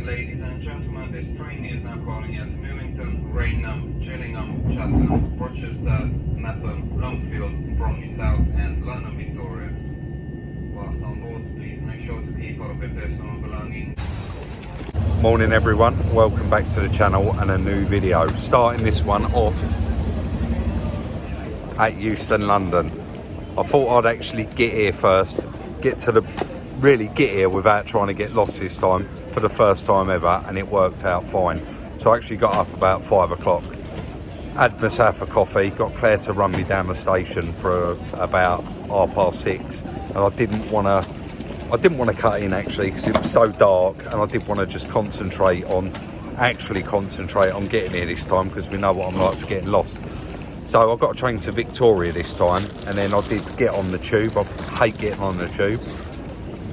ladies and gentlemen, this train is now calling at Newington, Raynham, Gillingham, Chatham, Rochester, Mepham, Longfield, Bromley South and London, Victoria. Whilst on board, please make sure to keep all of your personal belongings. Morning everyone, welcome back to the channel and a new video. Starting this one off at Euston, London. I thought I'd actually get here first, get here without trying to get lost this time for the first time ever, and it worked out fine. So I actually got up about 5 o'clock, had myself a coffee, got Claire to run me down the station for about 6:30, and I didn't want to cut in actually because it was so dark, and I did want to just concentrate on getting here this time, because we know what I'm like for getting lost. So I got a train to Victoria this time, and then I did get on the tube. I hate getting on the tube,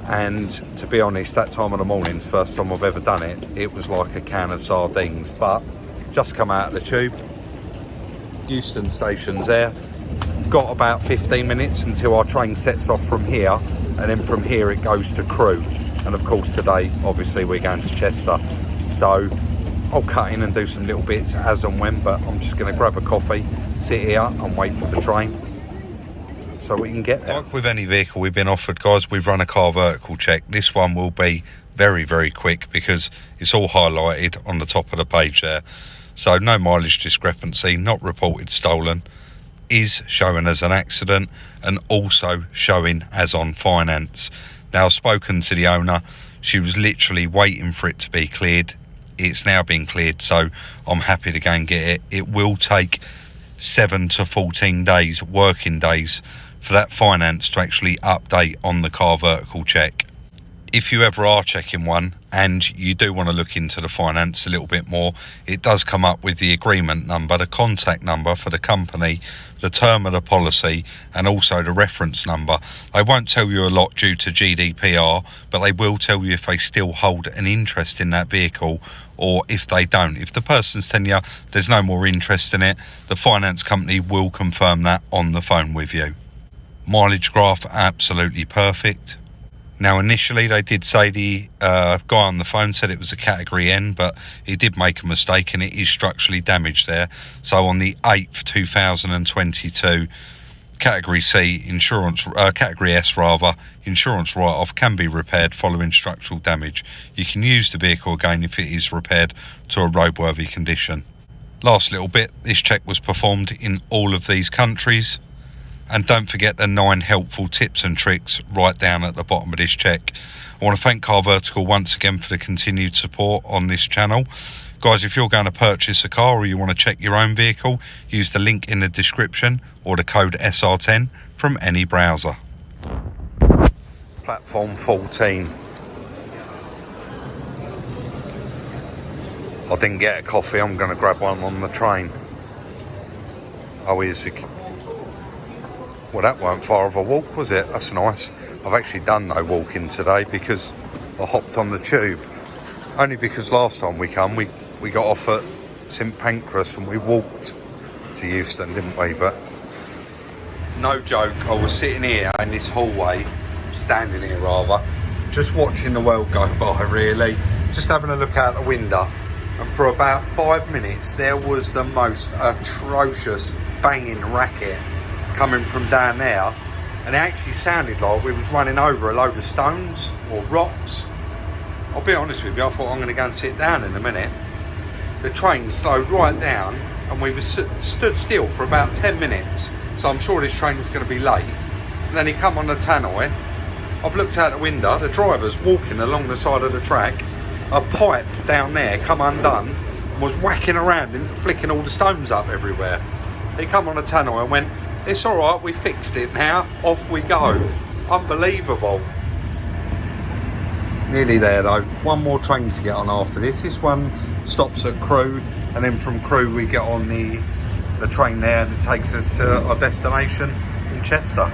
and to be honest, that time of the morning's first time I've ever done it. It was like a can of sardines, but just come out of the tube. Euston station's there. Got about 15 minutes until our train sets off from here, and then from here it goes to Crewe. And of course today, obviously, we're going to Chester. So I'll cut in and do some little bits as and when, but I'm just going to grab a coffee, sit here and wait for the train so we can get there. Like with any vehicle we've been offered, guys, we've run a car vertical check. This one will be very, very quick because it's all highlighted on the top of the page there. So no mileage discrepancy, not reported stolen, is showing as an accident, and also showing as on finance. Now, I've spoken to the owner. She was literally waiting for it to be cleared. It's now been cleared, so I'm happy to go and get it. It will take 7 to 14 days, working days, for that finance to actually update on the car vertical check. If you ever are checking one and you do want to look into the finance a little bit more, it does come up with the agreement number, the contact number for the company, the term of the policy, and also the reference number. They won't tell you a lot due to GDPR, but they will tell you if they still hold an interest in that vehicle, or if they don't. If the person's telling you there's no more interest in it, the finance company will confirm that on the phone with you. Mileage graph, absolutely perfect. Now, initially they did say the guy on the phone said it was a category N, but he did make a mistake and it is structurally damaged there. So on the 8th 2022, category C insurance, category S rather, insurance write-off can be repaired following structural damage. You can use the vehicle again if it is repaired to a roadworthy condition. Last little bit, this check was performed in all of these countries. And don't forget the 9 helpful tips and tricks right down at the bottom of this check. I want to thank Car Vertical once again for the continued support on this channel. Guys, if you're going to purchase a car or you want to check your own vehicle, use the link in the description or the code SR10 from any browser. Platform 14. I didn't get a coffee, I'm going to grab one on the train. Oh, here's the... Well, that weren't far of a walk, was it? That's nice. I've actually done no walking today because I hopped on the tube. Only because last time we got off at St Pancras and we walked to Euston, didn't we? But no joke, I was sitting here in this hallway, standing here rather, just watching the world go by really, just having a look out the window. And for about 5 minutes, there was the most atrocious banging racket coming from down there, and it actually sounded like we was running over a load of stones or rocks. I'll be honest with you, I thought I'm going to go and sit down in a minute. The train slowed right down and we stood still for about 10 minutes, so I'm sure this train was going to be late. And then he come on the tannoy. I've looked out the window, the driver's walking along the side of the track, a pipe down there come undone and was whacking around and flicking all the stones up everywhere. He come on the tannoy and went, "It's all right, we fixed it now, off we go." Unbelievable. Nearly there though. One more train to get on after this. This one stops at Crewe, and then from Crewe we get on the train there, and it takes us to our destination in Chester.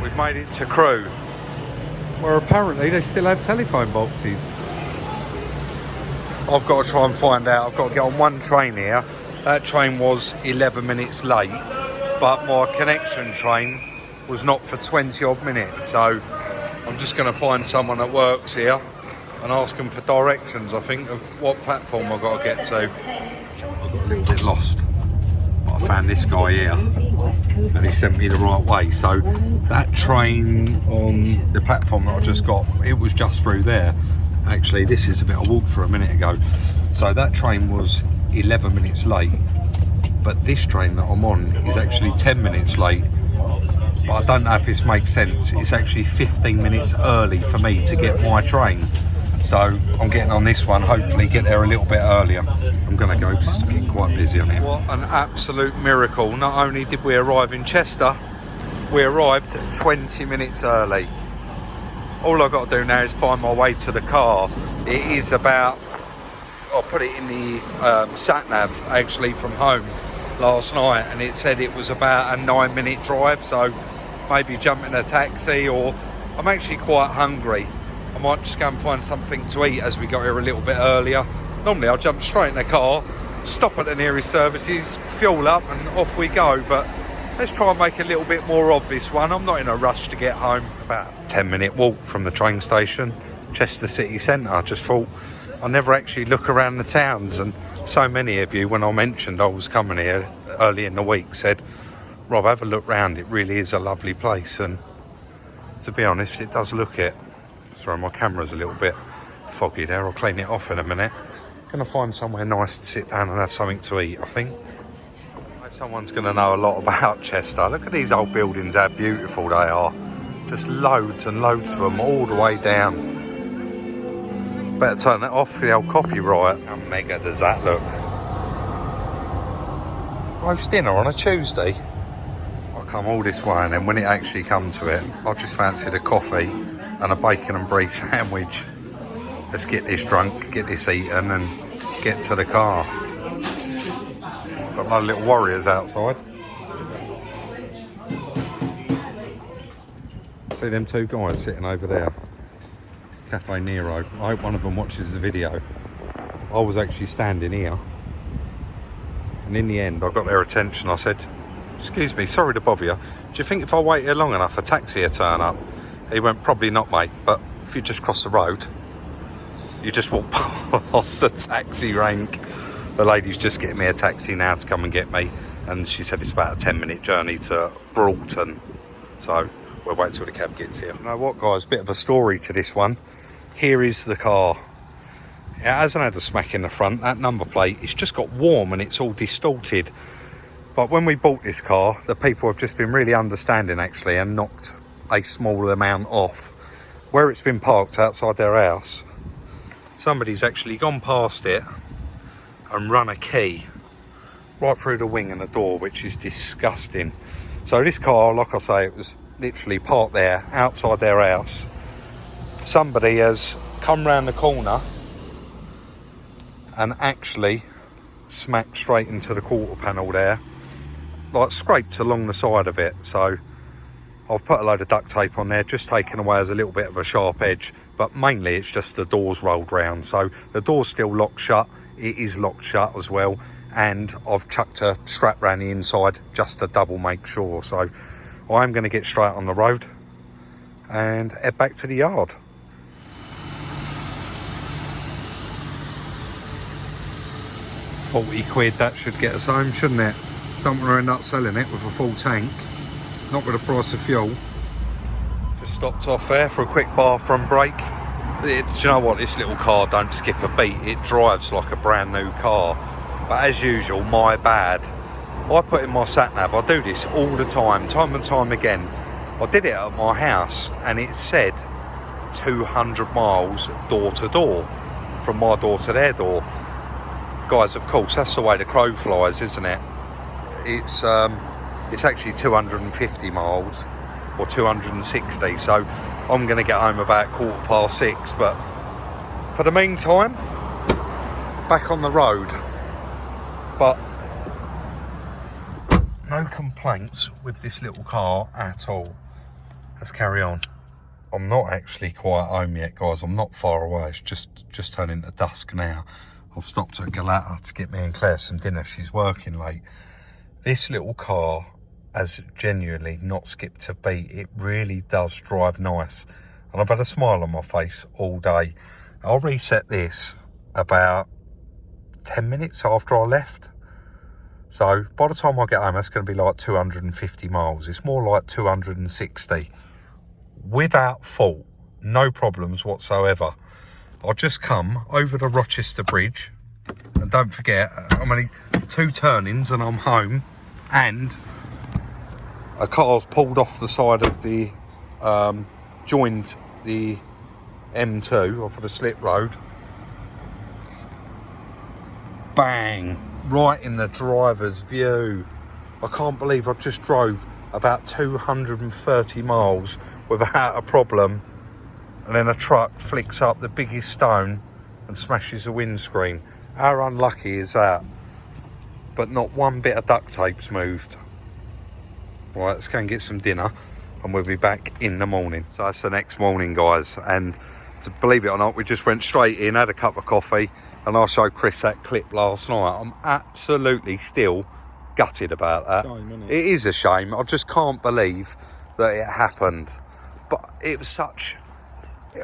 We've made it to Crewe, where apparently they still have telephone boxes. I've got to try and find out. I've got to get on one train here. That train was 11 minutes late, but my connection train was not for 20 odd minutes, so I'm just going to find someone that works here and ask them for directions, I think, of what platform I've got to get to. I got a little bit lost, but I found this guy here and he sent me the right way. So that train on the platform that I just got, it was just through there. Actually, this is a bit I walked for a minute ago. So that train was 11 minutes late, but this train that I'm on is actually 10 minutes late. But I don't know if this makes sense. It's actually 15 minutes early for me to get my train. So I'm getting on this one, hopefully get there a little bit earlier. I'm going to go because it's getting quite busy on here. What an absolute miracle. Not only did we arrive in Chester, we arrived 20 minutes early. All I've got to do now is find my way to the car. It is about, I'll put it in the sat-nav actually from home last night, and it said it was about a 9-minute drive, so maybe jump in a taxi, or I'm actually quite hungry. I might just go and find something to eat as we got here a little bit earlier. Normally I'll jump straight in the car, stop at the nearest services, fuel up and off we go, but let's try and make a little bit more of this one. I'm not in a rush to get home. About a 10-minute walk from the train station, Chester city centre. I just thought I never actually look around the towns, and so many of you, when I mentioned I was coming here early in the week, said, Rob, have a look round, it really is a lovely place. And to be honest, it does look it. Sorry, my camera's a little bit foggy there, I'll clean it off in a minute. Gonna find somewhere nice to sit down and have something to eat, I think. Someone's gonna know a lot about Chester. Look at these old buildings, how beautiful they are. Just loads and loads of them all the way down. Better turn that off for the old copyright. How mega does that look? Roast dinner on a Tuesday. I come all this way, and then when it actually comes to it, I just fancied a coffee and a bacon and brie sandwich. Let's get this drunk, get this eaten, and get to the car. Got no little warriors outside. See them two guys sitting over there, Cafe Nero. I hope one of them watches the video. I was actually standing here, and in the end I got their attention. I said, excuse me, sorry to bother you, do you think if I wait here long enough a taxi will turn up? He went, probably not, mate, but if you just cross the road, you just walk past the taxi rank. The lady's just getting me a taxi now to come and get me, and she said it's about a 10-minute journey to Broughton, so we'll wait till the cab gets here. You know what, guys, bit of a story to this one. Here is the car. It hasn't had a smack in the front. That number plate, it's just got warm and it's all distorted. But when we bought this car, the people have just been really understanding actually, and knocked a small amount off. Where it's been parked outside their house, somebody's actually gone past it and run a key right through the wing and the door, which is disgusting. So this car, like I say, it was literally parked there outside their house. Somebody has come round the corner and actually smacked straight into the quarter panel there, like scraped along the side of it. So I've put a load of duct tape on there, just taken away as a little bit of a sharp edge, but mainly it's just the doors rolled round. So the door's still locked shut, it is locked shut as well, and I've chucked a strap round the inside just to double make sure. So I'm going to get straight on the road and head back to the yard. £40, that should get us home, shouldn't it? Don't want to end up selling it with a full tank, not with the price of fuel. Just stopped off there for a quick bathroom break. Do you know what, this little car don't skip a beat. It drives like a brand new car, but as usual, my bad. I put in my sat-nav, I do this all the time and time again. I did it at my house and it said 200 miles door to door, from my door to their door. Guys, of course, that's the way the crow flies, isn't it? It's actually 250 miles or 260, so I'm going to get home about 6:15, but for the meantime, back on the road. But no complaints with this little car at all. Let's carry on. I'm not actually quite home yet, guys. I'm not far away. It's just turning to dusk now. I've stopped at Gallardo to get me and Claire some dinner. She's working late. This little car has genuinely not skipped a beat. It really does drive nice. And I've had a smile on my face all day. I'll reset this about 10 minutes after I left. So by the time I get home, that's going to be like 250 miles. It's more like 260. Without fault, no problems whatsoever. I'll just come over the Rochester Bridge. And don't forget, I'm only 2 turnings and I'm home. And a car's pulled off the side of the, joined the M2 off of the slip road. Bang! Right in the driver's view. I can't believe I just drove about 230 miles without a problem, and then a truck flicks up the biggest stone and smashes the windscreen. How unlucky is that? But not one bit of duct tape's moved. Right, let's go and get some dinner and we'll be back in the morning. So that's the next morning, guys, and to believe it or not, we just went straight in, had a cup of coffee, and I showed Chris that clip last night. I'm absolutely still gutted about that. Shame, isn't it? It is a shame. I just can't believe that it happened. But it was such...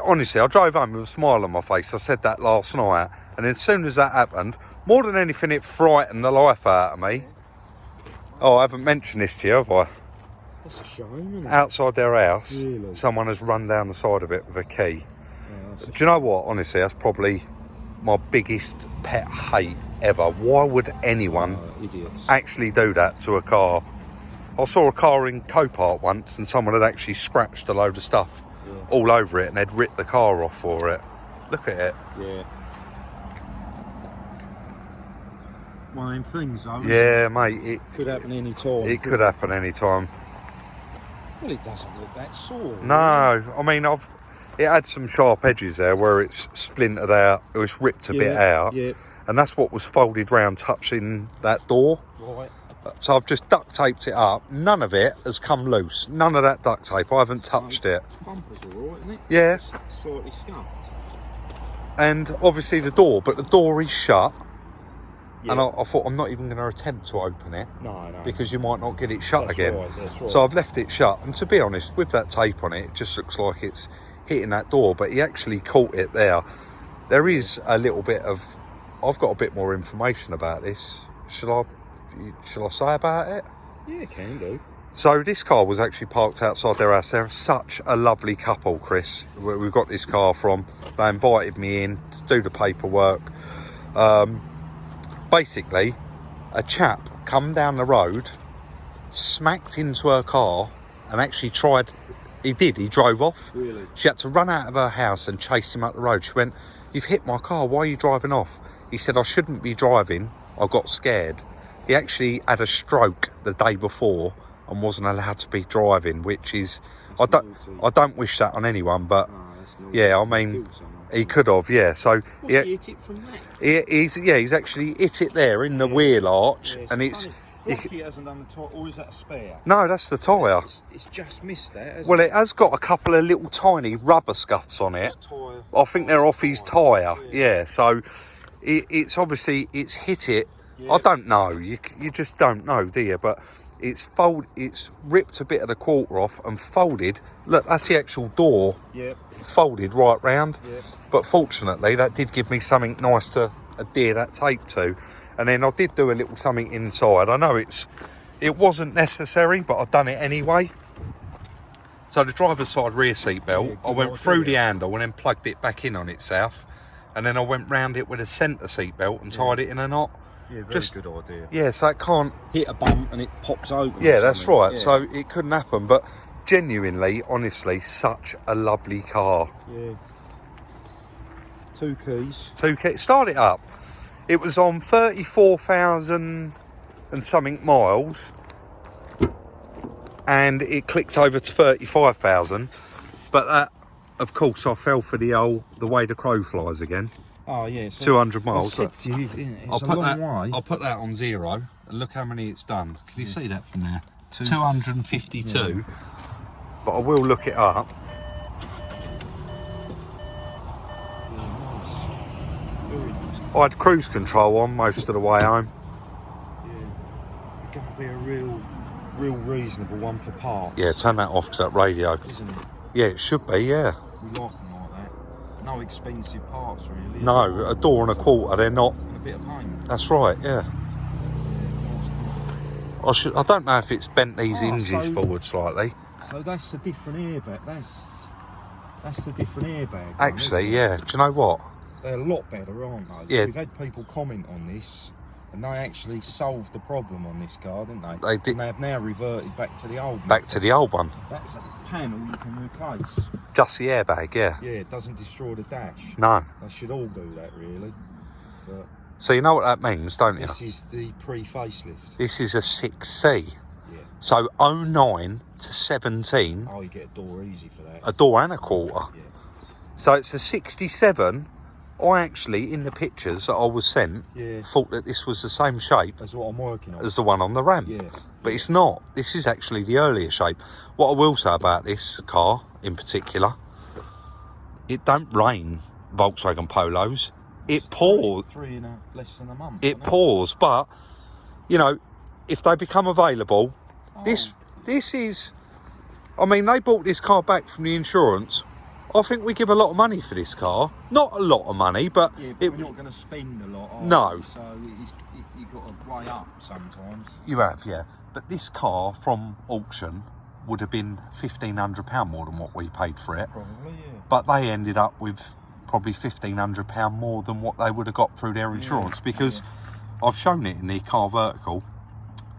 Honestly, I drove home with a smile on my face. I said that last night. And as soon as that happened, more than anything, it frightened the life out of me. Oh, I haven't mentioned this to you, have I? That's a shame, isn't it? Outside their house, Really? someone has run down the side of it with a key. Yeah, Do you know what? Honestly, that's probably my biggest pet hate ever. Why would anyone idiots. actually do that to a car? I saw a car in Copart once and someone had actually scratched a load of stuff all over it and they'd ripped the car off for it. Look at it. Yeah. One of them things, though. Yeah, mate. It Could happen any time. It could happen any time. Well, it doesn't look that sore. No, I mean, it had some sharp edges there where it's splintered out. It was ripped a bit out. Yeah. And that's what was folded round touching that door. Right. So I've just duct taped it up. None of it has come loose. None of that duct tape. I haven't touched it. Bumper's alright, isn't it? Yeah. It's slightly scuffed. And obviously the door, but the door is shut. Yeah. And I thought I'm not even going to attempt to open it. No. Because you might not get it shut That's again. right, that's right. So I've left it shut. And to be honest, with that tape on it, it just looks like it's hitting that door. But he actually caught it there. There is a little bit of... I've got a bit more information about this. Shall I say about it? Yeah, can do. So this car was actually parked outside their house. They're such a lovely couple, Chris, where we've got this car from. They invited me in to do the paperwork. Basically, a chap come down the road, smacked into her car, and actually tried... He drove off. Really? She had to run out of her house and chase him up the road. She went, "You've hit my car, why are you driving off?" He said, "I shouldn't be driving, I got scared." He actually had a stroke the day before and wasn't allowed to be driving, which is... I don't wish that on anyone, but yeah, I mean, he could have, yeah. So he hit it from that? he's actually hit it there in the wheel arch, and it's... Lucky it hasn't done the tyre, or is that a spare? No, that's the tyre. It's just missed that, hasn't Well, it has got a couple of little tiny rubber scuffs on it. I think they're off his tyre, yeah. So it's obviously, it's hit it. I don't know, you just don't know, do you? But it's ripped a bit of the quarter off and folded. Look, that's the actual door. Yep. Folded right round. Yep. But fortunately, that did give me something nice to adhere that tape to. And then I did do a little something inside. I know it wasn't necessary, but I've done it anyway. So the driver's side rear seat belt, I went through the handle and then plugged it back in on itself. And then I went round it with a centre seat belt and tied it in a knot. Yeah, very good idea. Yeah, so it can't... Hit a bump and it pops open. Yeah, that's right. Yeah. So it couldn't happen. But genuinely, honestly, such a lovely car. Yeah. 2 keys. 2 keys. Start it up. It was on 34,000 and something miles. And it clicked over to 35,000. But that, of course, I fell for the way the crow flies again. Oh, yeah. So 200 miles. I said to you, it's a long way. I'll put that on 0 and look how many it's done. Can you see that from there? 252. Yeah. But I will look it up. I had cruise control on most of the way home. Yeah. It's going to be a real reasonable one for parts. Yeah, turn that off to that radio. Isn't it? Yeah, it should be, yeah. We like them like that. no expensive parts really. No, a door and a quarter, they're not. And a bit of paint. That's right, yeah. I don't know if it's bent these hinges forward slightly. So that's a different airbag. That's the different airbag. Actually, yeah. Do you know what? They're a lot better, aren't they? Yeah. We've had people comment on this, and they actually solved the problem on this car, didn't they? They did. And they have now reverted back to the old one. Back to the old one. That's a panel you can replace. Just the airbag, yeah. Yeah, it doesn't destroy the dash. No. They should all do that, really. But So you know what that means, don't you? this is the pre-facelift. This is a 6C. Yeah. So 09 to 17, Oh, you get a door easy for that. a door and a quarter. Yeah. So it's a 67. I actually, in the pictures that I was sent, Yeah. thought that this was the same shape That's what I'm working on. as the one on the Ram. Yeah. But it's not. This is actually the earlier shape. What I will say about this car in particular, it don't rain Volkswagen Polos. It pours. Three in less than a month. It pours, but you know, if they become available, this is. I mean, they bought this car back from the insurance. I think we give a lot of money for this car. Not a lot of money, but, Yeah, but we're not going to spend a lot. Are No. we? So you've got to weigh up sometimes. you have, yeah. But this car from auction would have been £1,500 more than what we paid for it. Probably, yeah. But they ended up with probably £1,500 more than what they would have got through their insurance because I've shown it in the car vertical.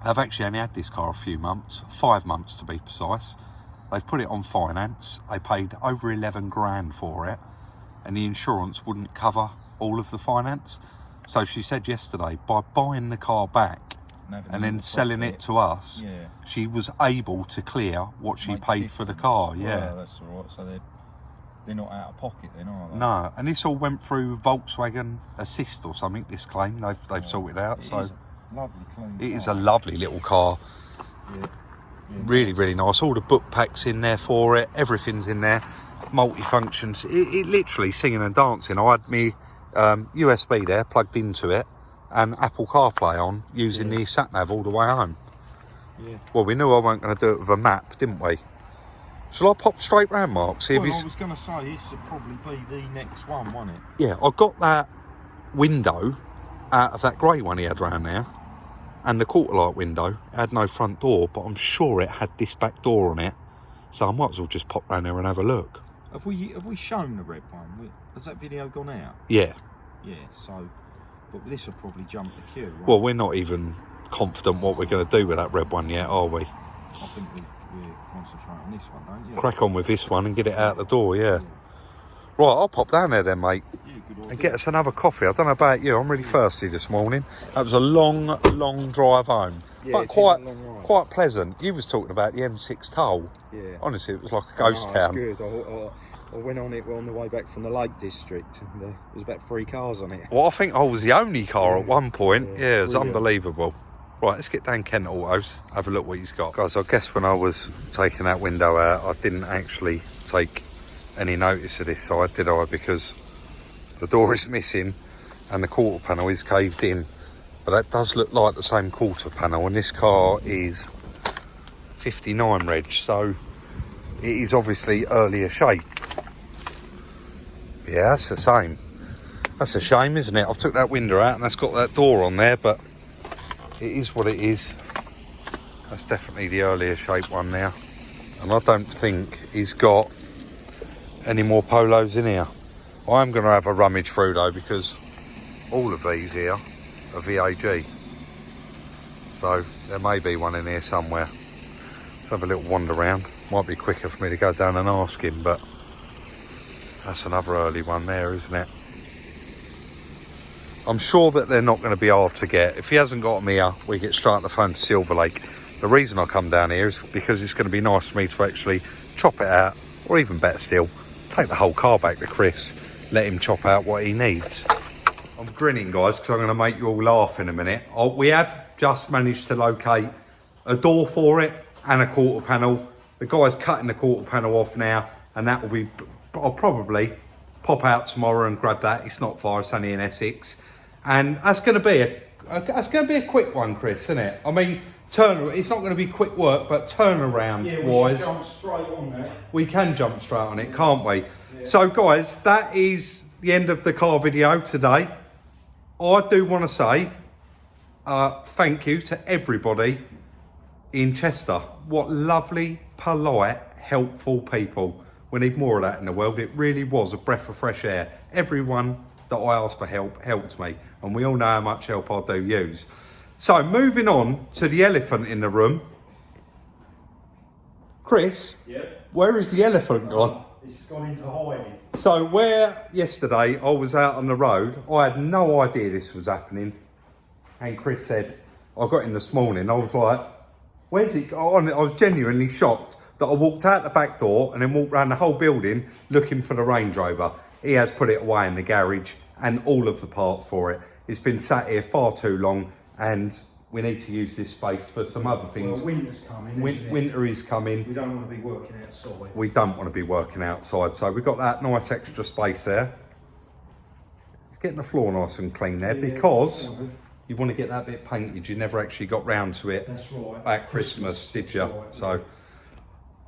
They've actually only had this car a few months, 5 months to be precise. They've put it on finance. They paid over 11 grand for it, and the insurance wouldn't cover all of the finance. So she said yesterday, by buying the car back and then selling it to us, she was able to clear what she paid for the car. Yeah, well, that's all right. So they're not out of pocket then, are they? no, and this all went through Volkswagen Assist or something. This claim they've sorted out. So lovely, clean. it is a lovely little car. Yeah. Really, really nice. All the book packs in there for it. Everything's in there. Multi-functions. It literally singing and dancing. I had me USB there plugged into it and Apple CarPlay on using the sat-nav all the way home. Yeah. Well, we knew I weren't going to do it with a map, didn't we? Shall I pop straight round, Mark? See Well, if I was going to say, this would probably be the next one, won't it? Yeah, I got that window out of that grey one he had round there. And the quarter light window, it had no front door, but I'm sure it had this back door on it. So I might as well just pop round there and have a look. Have we shown the red one? Has that video gone out? Yeah. Yeah, so, but this will probably jump the queue, right? Well, we're not even confident what we're going to do with that red one yet, are we? I think we're concentrating on this one, don't you? Crack on with this one and get it out the door, yeah. Right, I'll pop down there then, mate. Yeah, good idea. And get us another coffee. I don't know about you, I'm really thirsty this morning. That was a long, long drive home. Yeah, but it is a long ride. quite pleasant. You was talking about the M6 toll. Yeah. Honestly, it was like a ghost town. It's good. I went on it on the way back from the Lake District, and there was about 3 cars on it. Well, I think I was the only car at one point. Yeah, it was brilliant. unbelievable. Right, let's get down Kent Autos, have a look what he's got. Guys, I guess when I was taking that window out, I didn't actually take any notice of this side, did I? Because the door is missing and the quarter panel is caved in. But that does look like the same quarter panel, and this car is 59 reg, so it is obviously earlier shape. Yeah, that's the same. That's a shame, isn't it? I've took that window out and that's got that door on there, but it is what it is. That's definitely the earlier shape one now. And I don't think he's got any more Polos in here. I am going to have a rummage through though, because all of these here are VAG. So there may be one in here somewhere. Let's have a little wander around. Might be quicker for me to go down and ask him, but that's another early one there, isn't it? I'm sure that they're not going to be hard to get. If he hasn't got them here, we get straight on the phone to Silver Lake. The reason I come down here is because it's going to be nice for me to actually chop it out, or even better still, take the whole car back to Chris, let him chop out what he needs. I'm grinning, guys, because I'm going to make you all laugh in a minute. We have just managed to locate a door for it and a quarter panel. The guy's cutting the quarter panel off now, and that will be... I'll probably pop out tomorrow and grab that. It's not far, it's only in Essex. And that's going to be a quick one, Chris, isn't it? I mean, it's not going to be quick work, but turnaround wise, jump straight on that. we can jump straight on it, can't we? Yeah. So guys, that is the end of the car video today. I do want to say thank you to everybody in Chester. What lovely, polite, helpful people. We need more of that in the world. It really was a breath of fresh air. Everyone that I asked for help helped me, and we all know how much help I do use. So moving on to the elephant in the room. Chris, Yep. where is the elephant gone? It's gone into hiding. So where yesterday I was out on the road, I had no idea this was happening. And Chris said, I got in this morning, I was like, where's it gone? I was genuinely shocked that I walked out the back door and then walked around the whole building looking for the Range Rover. He has put it away in the garage and all of the parts for it. It's been sat here far too long and we need to use this space for some other things. Well, winter's coming, isn't it? Winter is coming. We don't want to be working outside. We don't want to be working outside, so we've got that nice extra space there. Getting the floor nice and clean there because you want to get that bit painted. You never actually got round to it. That's right. At Christmas, did you? Right, so,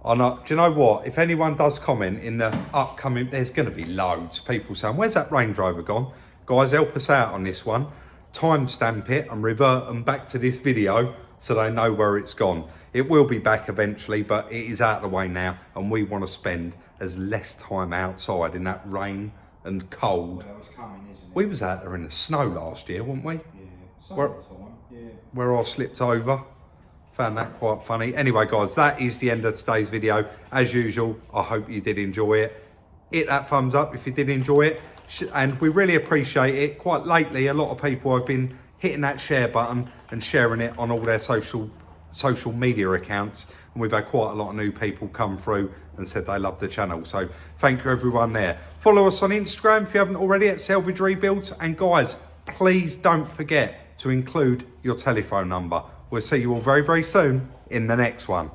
I know. Do you know what? If anyone does comment in the upcoming, there's going to be loads of people saying, "Where's that Range Rover gone?" Guys, help us out on this one. Timestamp it and revert them back to this video so they know where it's gone. It will be back eventually, but it is out of the way now, and we want to spend as less time outside in that rain and cold. Well, it's coming, isn't it? We was out there in the snow last year, weren't we? Yeah. Where- Summertime. Yeah. Where I slipped over. Found that quite funny. Anyway, guys, that is the end of today's video. As usual, I hope you did enjoy it. Hit that thumbs up if you did enjoy it. And we really appreciate it. Quite lately, a lot of people have been hitting that share button and sharing it on all their social media accounts. And we've had quite a lot of new people come through and said they love the channel. So thank you everyone there. Follow us on Instagram if you haven't already at Salvage Rebuilds. And guys, please don't forget to include your telephone number. We'll see you all very, very soon in the next one.